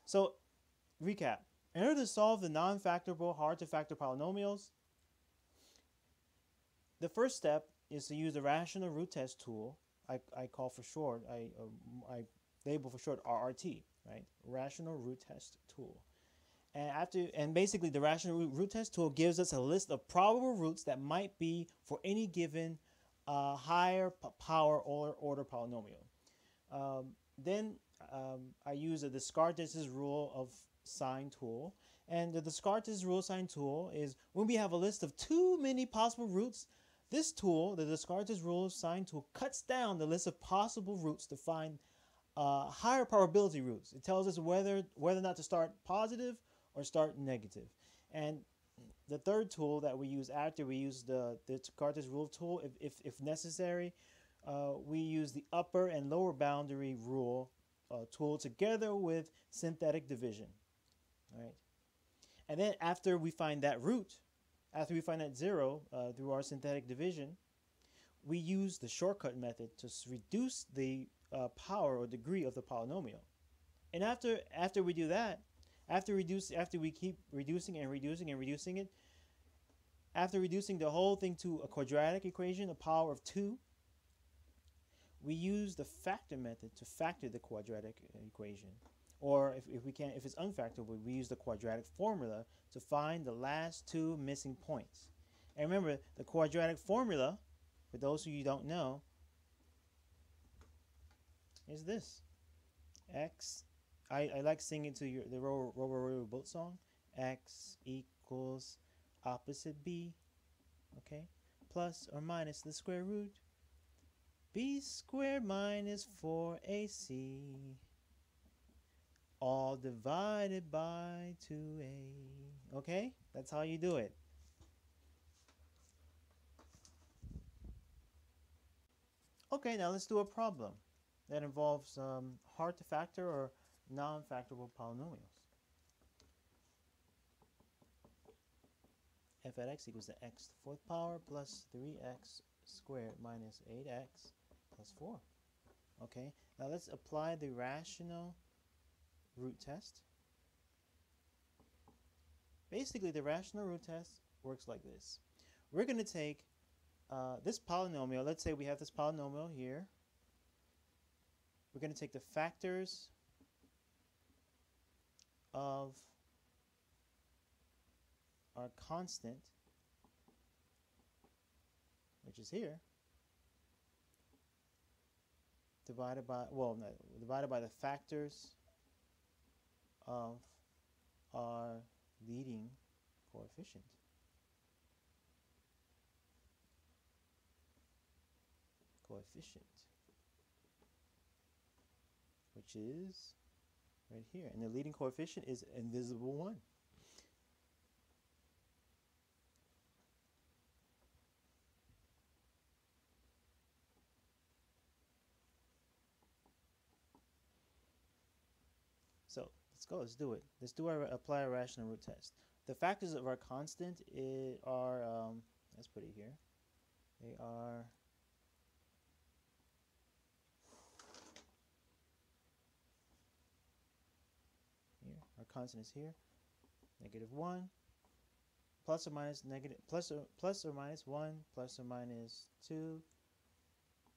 So, recap. In order to solve the non-factorable, hard-to-factor polynomials, the first step is to use the rational root test tool. I call for short, I label for short RRT, right? Rational root test tool. And basically the rational root test tool gives us a list of probable roots that might be for any given higher power or order polynomial. Then I use the Descartes' rule of sign tool. And the Descartes' rule of sign tool is when we have a list of too many possible roots, this tool, the Descartes' rule of sign tool, cuts down the list of possible roots to find higher probability roots. It tells us whether or not to start positive or start negative. And the third tool that we use after we use the Descartes rule tool, if necessary, we use the upper and lower boundary rule tool together with synthetic division. All right. And then after we find that root, after we find that zero through our synthetic division, we use the shortcut method to reduce the power or degree of the polynomial. And after we do that, after we keep reducing and reducing and reducing it, after reducing the whole thing to a quadratic equation, a power of 2, we use the factor method to factor the quadratic equation. Or if it's unfactorable, we use the quadratic formula to find the last 2 missing points. And remember, the quadratic formula, for those of you who don't know, is this. X, I like singing to the Robo Boat song. X equals opposite B, okay? Plus or minus the square root. B squared minus 4AC. All divided by 2A. Okay? That's how you do it. Okay, now let's do a problem that involves hard to factor or non-factorable polynomials. F at x equals to x to the 4th power plus 3x squared minus 8x plus 4. Okay, now let's apply the rational root test. Basically, the rational root test works like this. We're going to take this polynomial. Let's say we have this polynomial here. We're going to take the factors of our constant, which is here, divided by the factors of our leading coefficient. Which is right here. And the leading coefficient is invisible 1. So let's do it. Apply a rational root test. The factors of our constant are, let's put it here. They are here. Our constant is here. -1, plus or minus negative, plus or minus 1, plus or minus 2,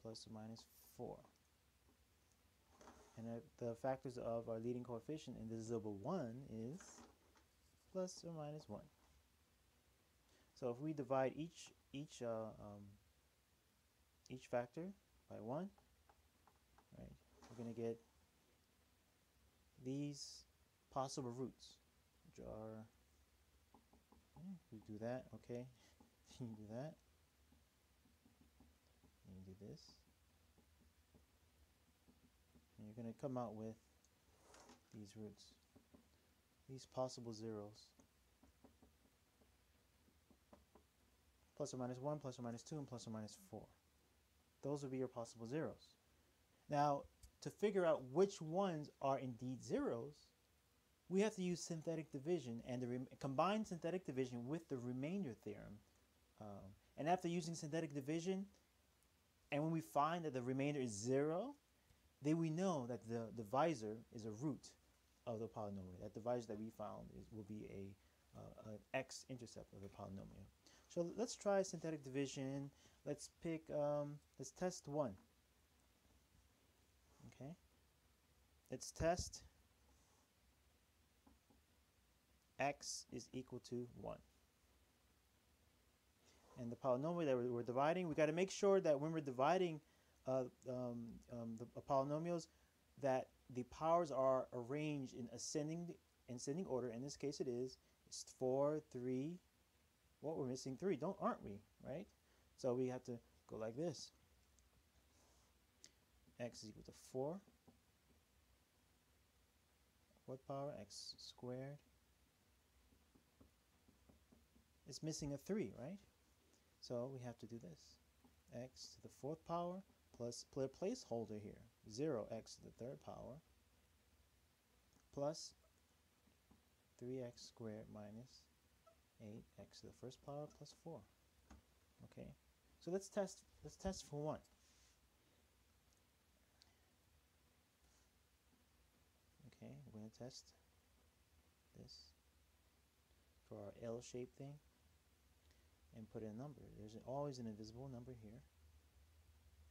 plus or minus 4. And the factors of our leading coefficient, invisible 1, is plus or minus 1. So if we divide each factor by 1, right, we're going to get these possible roots, which are, we do that, okay, you do that, and you do this. And you're going to come out with these roots, these possible zeros. Plus or minus 1, plus or minus 2, and plus or minus 4. Those would be your possible zeros. Now, to figure out which ones are indeed zeros, we have to use synthetic division and combine synthetic division with the remainder theorem. And after using synthetic division, and when we find that the remainder is 0, then we know that the divisor is a root of the polynomial. That divisor that we found will be an x-intercept of the polynomial. So let's try synthetic division. Let's pick, let's test 1. Okay. Let's test x is equal to 1. And the polynomial that we're dividing, we got to make sure that when we're dividing the polynomials, that the powers are arranged in ascending order. In this case, it is. It's 4, 3. Well, we're missing 3, aren't we? Right? So we have to go like this. X is equal to 4. What power? X squared. It's missing a 3, right? So we have to do this. X to the 4th power plus, put a placeholder here. 0x to the 3rd power plus 3x squared minus 8x to the 1st power plus 4. Okay. So let's test for 1. Okay, we're going to test this for our L-shaped thing and put in a number. There's always an invisible number here.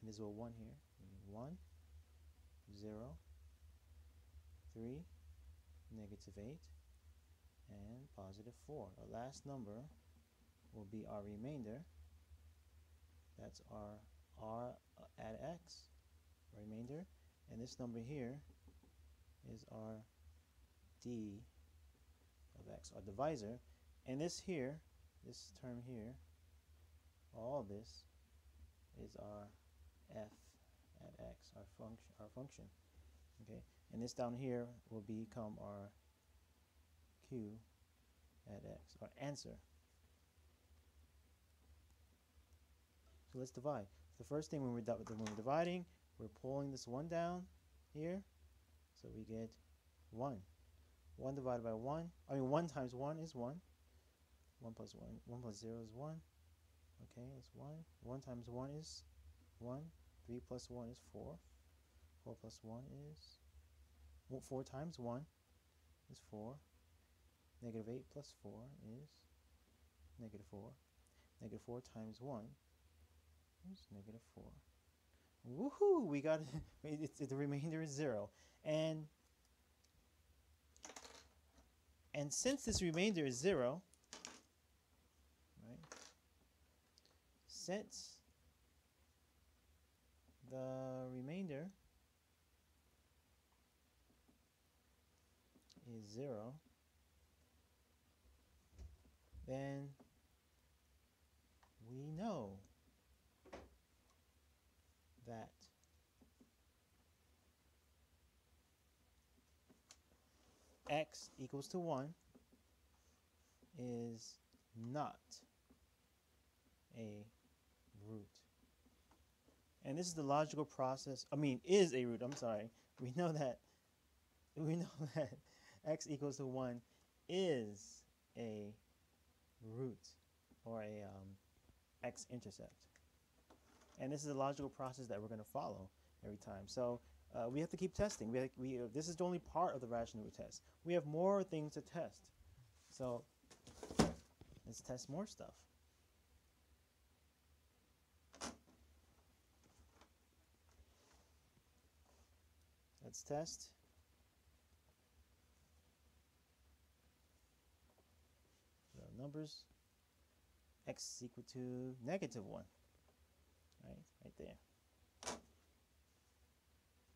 Invisible 1 here. 1, 0, 3, negative 8, and positive 4. Our last number will be our remainder. That's our r at x, remainder. And this number here is our d of x, our divisor. And this here, this term here, all this is our f at x, our function. Okay, and this down here will become our q at x, our answer. So let's divide. The first thing when we're dividing, we're pulling this 1 down here, so we get 1. 1 divided by 1. I mean 1 times 1 is 1. 1 plus 1. 1 plus 0 is 1. Okay, that's 1. 1 times 1 is 1. 3 plus 1 is 4. 4 plus 1 is 4 times 1 is 4. Negative 8 plus 4 is negative 4. Negative 4 times 1 is negative 4. Woohoo! We got it. The remainder is 0. And since this remainder is 0, right? Since the remainder is 0, then we know that x equals to 1 is not a root. And this is the logical process. I mean, is a root. I'm sorry. We know that x equals to 1 is a root or a x-intercept. And this is a logical process that we're going to follow every time. So we have to keep testing. This is the only part of the rational root test. We have more things to test. So let's test more stuff. Let's test the numbers. X is equal to negative 1. Right there.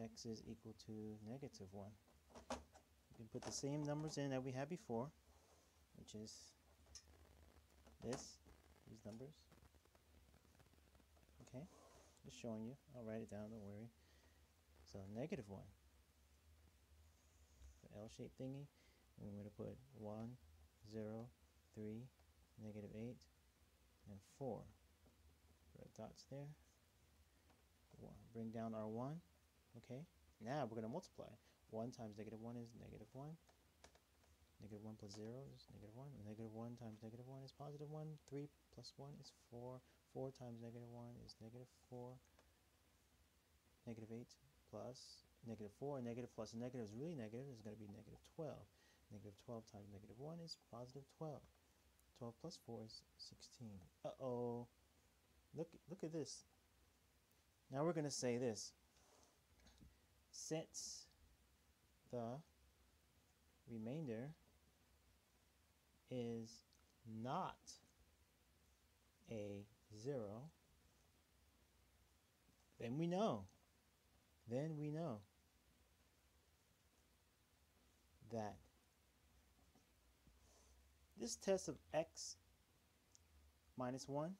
X is equal to negative 1. We can put the same numbers in that we had before, which is these numbers. Okay, just showing you. I'll write it down, don't worry. So negative 1. The L-shaped thingy. And we're going to put 1, 0, 3, negative 8, and 4. Red dots there. Bring down our 1. Okay. Now we're going to multiply. 1 times negative 1 is negative 1. Negative 1 plus 0 is negative 1. Negative 1 times negative 1 is positive 1. 3 plus 1 is 4. 4 times negative 1 is negative 4. Negative 8 plus negative 4. Negative plus a negative is really negative. It's going to be negative 12. Negative 12 times negative 1 is positive 12. 12 plus 4 is 16. Uh-oh. Look at this. Now we're going to say this. Since the remainder is not a 0, then we know that this test of x minus 1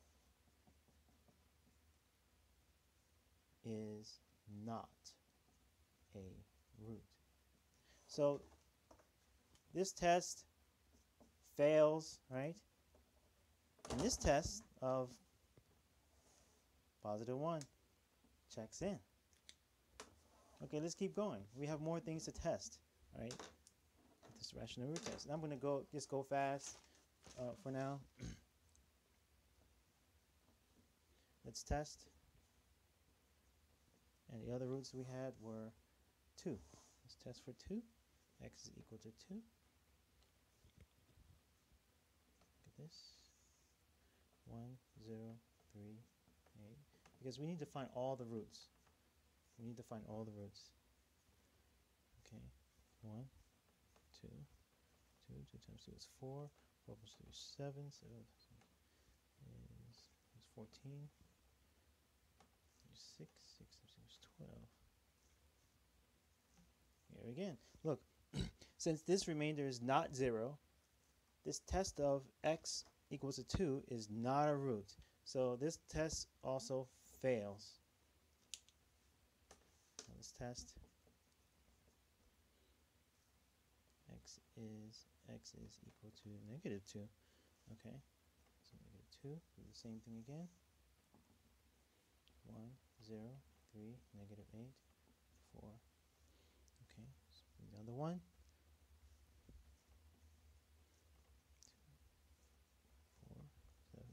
is not a root. So this test fails, right? And this test of positive 1 checks in. Okay, let's keep going. We have more things to test, right? This rational root test. And I'm going to just go fast for now. Let's test. And the other roots we had were 2. Let's test for 2. X is equal to 2. Look at this. 1, 0, 3, 8. Because we need to find all the roots. We need to find all the roots. Okay. 1, 2. 2 times 2 is 4. 4 plus 2 is 7. 7 is 14. 6. 6 times 2 is 12. Here again. Look, since this remainder is not 0, this test of x equals to 2 is not a root. So this test also fails. Now let's test. X is equal to negative 2. Okay. So negative 2. Do the same thing again. 1, 0, 3, negative 8, 4. Okay, so bring down the 1. 2, 4,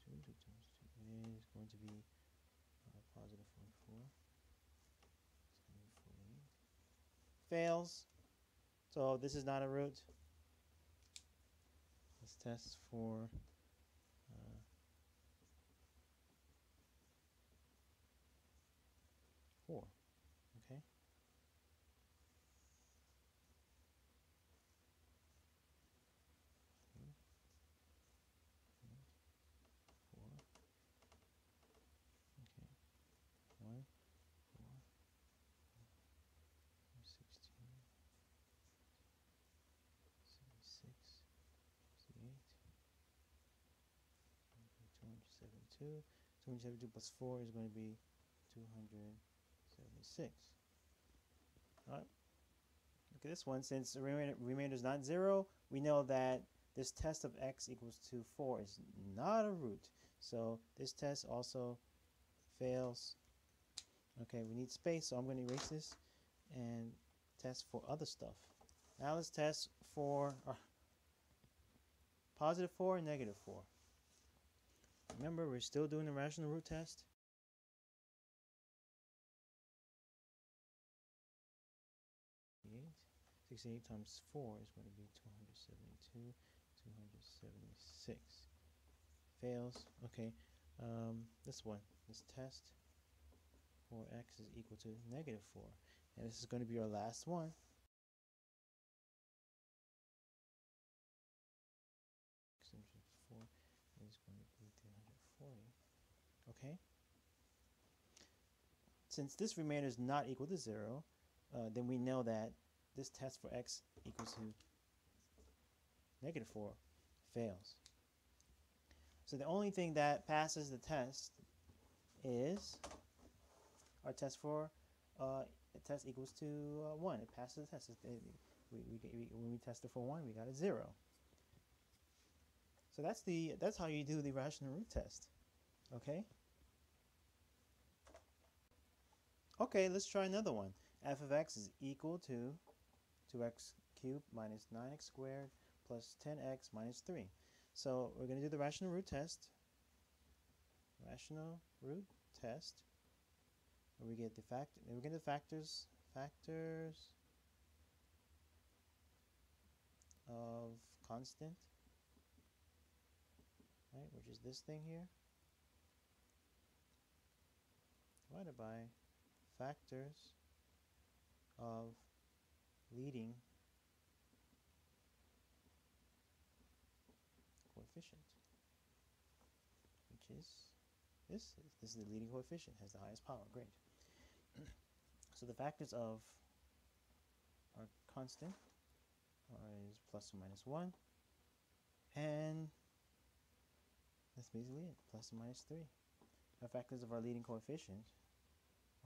7, 18. 2 times 2 is going to be positive 44. It's going to be 48. Fails. So this is not a root. Let's test for 4. Okay. 4. Okay. 1, 4, 16, 76, 68, 272. 272 plus 4 is going to be 276. All right. Look at this one. Since the remainder is not 0, we know that this test of x equals to 4 is not a root. So this test also fails. Okay, we need space, so I'm going to erase this and test for other stuff. Now let's test for positive 4 and negative 4. Remember, we're still doing the rational root test. 68 times 4 is going to be 272, 276. Fails. Okay, this one. Let's test for x is equal to negative 4. And this is going to be our last one. X times 4 is going to be 340. Okay? Since this remainder is not equal to 0, then we know that this test for x equals to negative 4 fails. So the only thing that passes the test is our test for test equals to 1. It passes the test. When we tested for 1, we got a 0. So that's how you do the rational root test. Okay? Okay, let's try another one. F of x is equal to 2x cubed minus 9x squared plus 10x minus 3. So we're going to do the rational root test. rational root test, where we get the factors of constant, right, which is this thing here, divided by factors of leading coefficient, which is this is the leading coefficient, has the highest power. Great. So the factors of our constant is plus or minus 1, and that's basically it, plus or minus 3. Our factors of our leading coefficient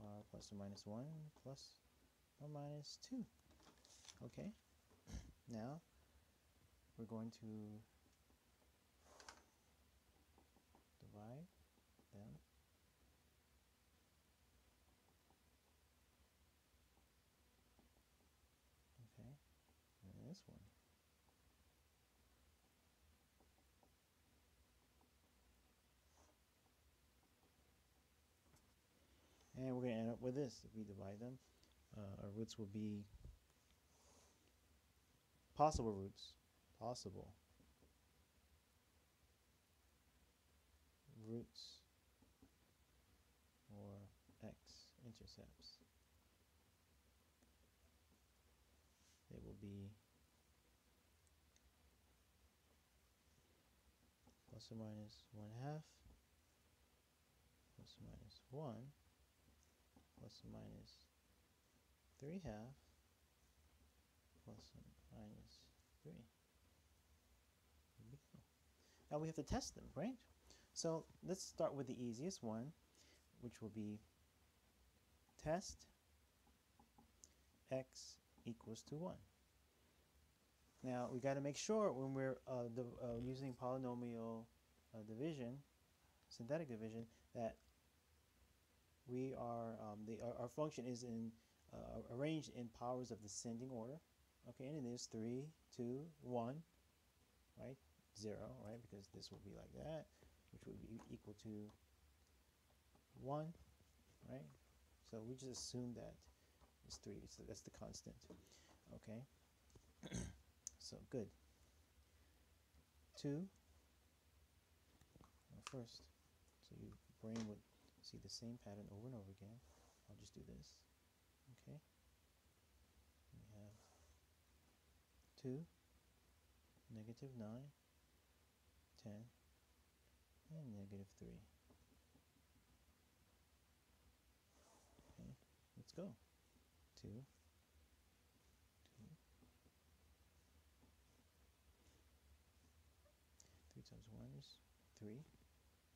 are plus or minus 1, plus or minus 2. Okay, now we're going to divide them and this one. And we're going to end up with this. If we divide them, our roots will be possible roots. Possible roots or x-intercepts. They will be plus or minus 1/2, plus or minus 1, plus or minus 3/2, plus or minus 3. Here we go. Now we have to test them, right? So let's start with the easiest one, which will be test x equals to 1. Now we got to make sure when we're using polynomial division, synthetic division, that we are our function is arranged in powers of descending order. Okay, and it is 3, 2, 1, right? 0, right? Because this will be like that, which would be equal to 1, right? So we just assume that it's 3. So that's the constant. Okay. So good. 2. First, so your brain would see the same pattern over and over again. I'll just do this. Okay. We have 2, negative 9, 10, and negative 3. Okay, let's go. 2, 2. 3 times 1 is 3.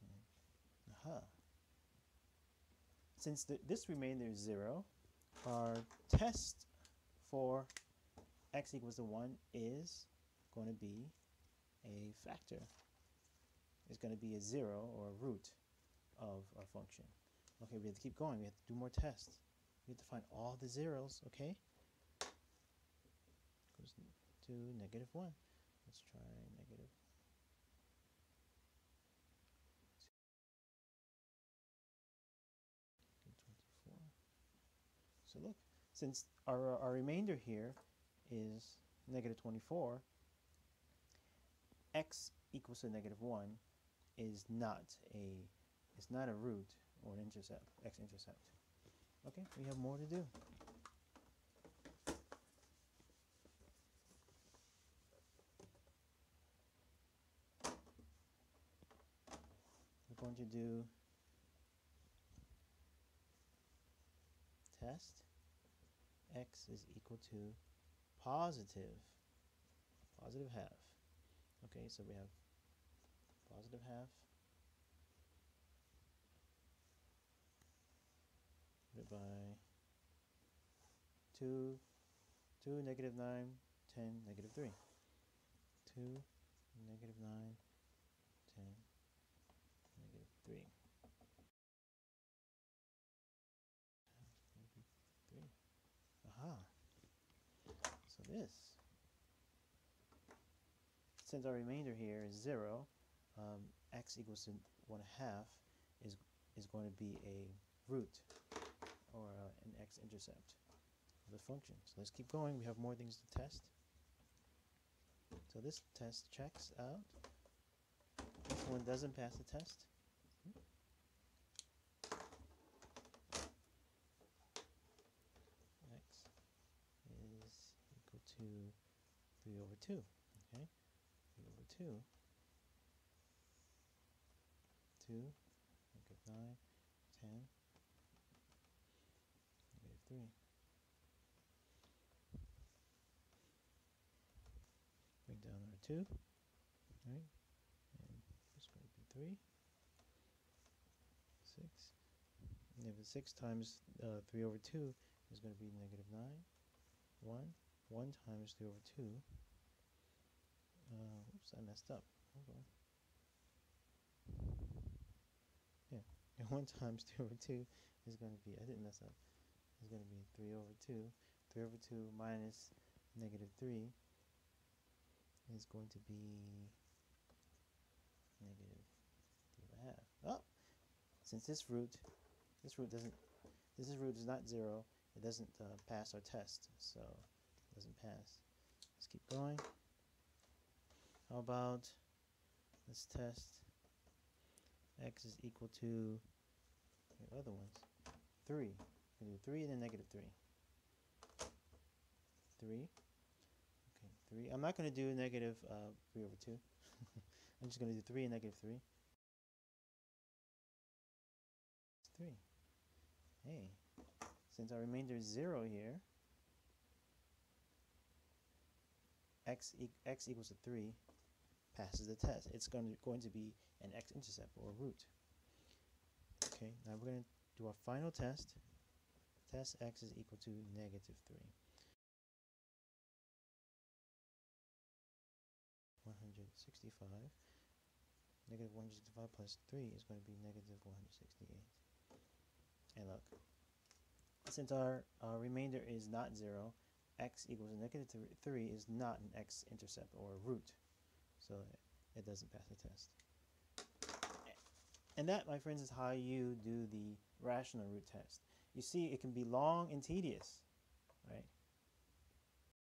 And, aha. Since this remainder is 0, our test for x equals to 1 is going to be a factor. It's going to be a 0 or a root of our function. Okay, we have to keep going. We have to do more tests. We have to find all the zeros, okay? Goes to negative 1. Let's try negative 24. So look, since our remainder here is negative 24, x equals to negative 1 is not a root or an intercept, x-intercept. Okay, we have more to do. We're going to do test x is equal to positive half. Okay, so we have positive half divided by 2, negative 9, 10, negative 3. 2, negative 9, 10, negative 3. 3. Aha. So this, since our remainder here is 0, x equals to 1/2, is going to be a root or an x-intercept of the function. So let's keep going. We have more things to test. So this test checks out. This one doesn't pass the test. X is equal to 3 over 2. Okay, 3 over 2. 2, negative 9, 10, negative 3. Bring down our 2, right? And it's going to be 3, 6. Negative 6 times 3 over 2 is going to be negative 9. 1. 1 times 3 over 2. Oops, I messed up. Hold on. Yeah, and 1 times 3 over 2 is going to be, I didn't mess up, is going to be 3 over 2. 3 over 2 minus negative 3 is going to be negative 3 1/2. Oh, since this root is not 0, it doesn't pass our test, so it doesn't pass. Let's keep going. How about let's test x is equal to the other ones. 3. We can do 3 and then negative 3. 3. Okay, 3. I'm not going to do negative 3 over 2. I'm just going to do 3 and negative 3. 3. Hey, since our remainder is 0 here, x equals to 3 passes the test. It's going to be an x-intercept or a root. Okay, now we're going to do our final test. Test x is equal to negative 3. 165. Negative 165 plus 3 is going to be negative 168. And look, since our remainder is not 0, x equals to negative 3 is not an x-intercept or a root. So it doesn't pass the test. And that, my friends, is how you do the rational root test. You see, it can be long and tedious, right?